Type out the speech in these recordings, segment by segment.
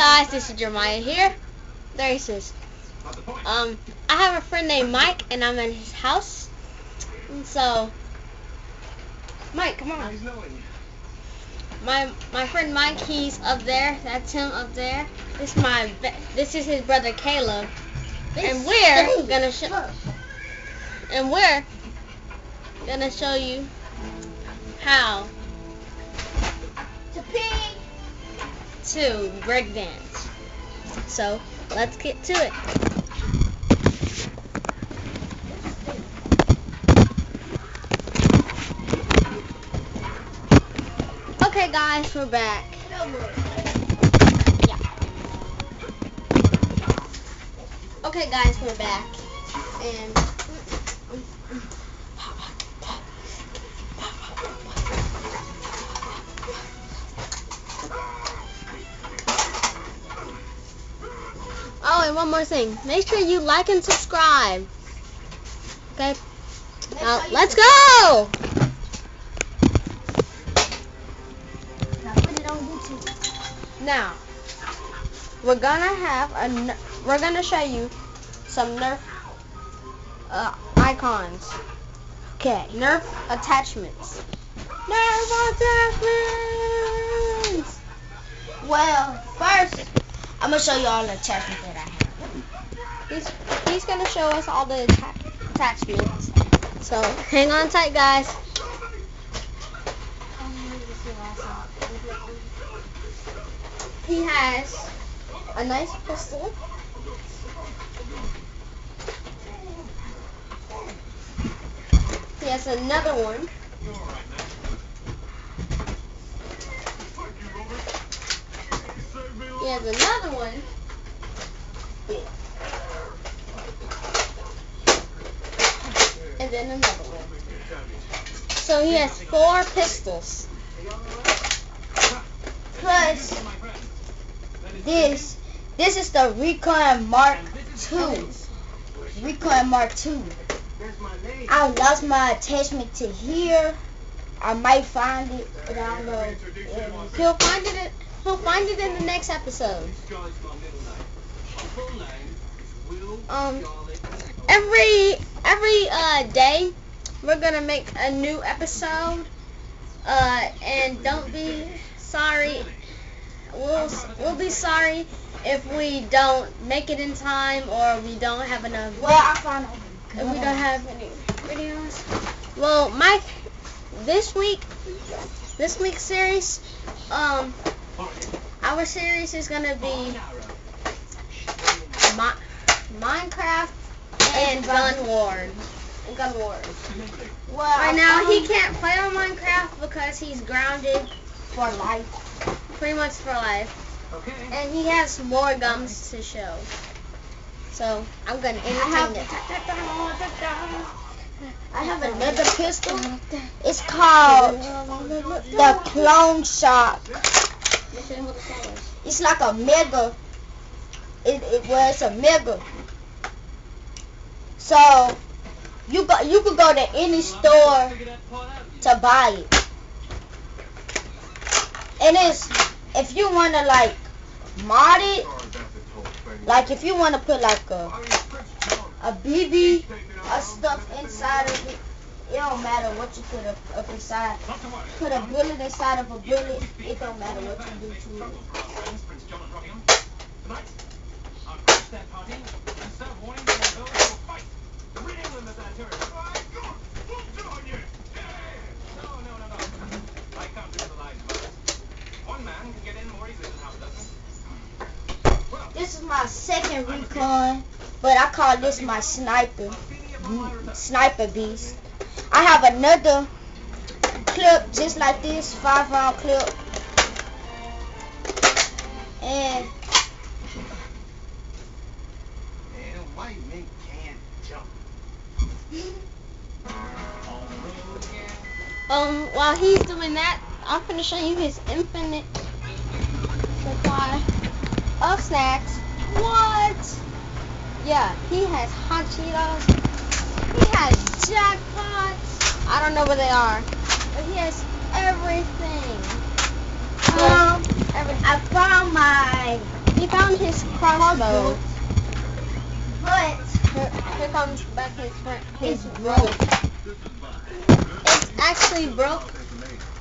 guys, this is Jeremiah here. There he says. I have a friend named Mike, and I'm in his house. And so, Mike, come on. My friend Mike, he's up there. That's him up there. This is his brother Caleb. And we're gonna show you how to break dance. So let's get to it. Okay guys, we're back. Yeah. Okay guys, we're back. And oh, and one more thing. Make sure you like and subscribe. Okay? Now, let's go! Now put it on YouTube. Now, we're gonna show you some nerf icons. Okay, nerf attachments. Nerf attachments! Well, first, I'm going to show you all the attachments that I have. He's gonna show us all the attachments. So hang on tight, guys. He has a nice pistol. He has another one. He has another one. And then another one. So he has 4 pistols. Plus, this is the Recon Mark II. Recon Mark II. I lost my attachment to here. I might find it, but I don't know. He'll find it in the next episode. Every day we're gonna make a new episode. And don't be sorry. We'll be sorry if we don't make it in time or we don't have enough. Well, I found it. If we don't have any videos. Well, Mike, this week's series, our series is gonna be Minecraft and Gun Wars. Well, Right now he can't play on Minecraft because he's grounded for life. pretty much for life. And he has more guns to show. So I'm gonna entertain it. I have another pistol. It's called the Clone Shock. It's like a mega. It's a mega. So you could go to any store to buy it. And if you wanna like mod it, like if you wanna put like a BB or stuff inside of it, it don't matter what you put up inside. Put a bullet inside of a bullet, it don't matter what you do to it. This is my second Recon, but I call this my sniper beast. I have another clip just like this, 5-round clip, and while he's doing that, I'm gonna show you his infinite supply of snacks. What? Yeah, he has hot Cheetos. He has jackpots. I don't know where they are, but he has everything. I found my crossbow. But Here comes back his friend. it's broke. It's actually broke.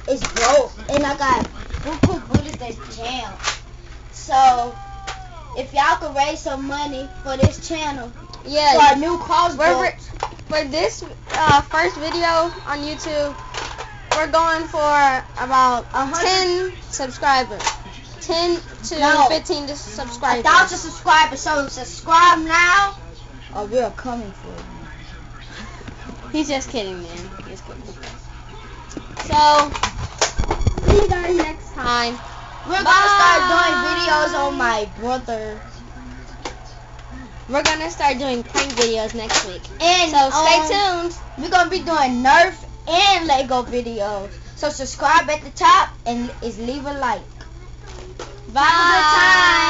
It's broke. And I got buku bullets that's jammed. So if y'all could raise some money for this channel, Yeah. for a new crossbow. For this first video on YouTube, we're going for about 10 subscribers. 10 to 15 subscribers. 1,000 subscribers. So subscribe now, or we're coming for you. He's just kidding, man. He's kidding. So, see you guys next time. We're gonna start doing videos on my brother. We're gonna start doing prank videos next week. And So stay tuned. We're gonna be doing Nerf and Lego videos. So subscribe at the top and leave a like. Bye. Have a good time.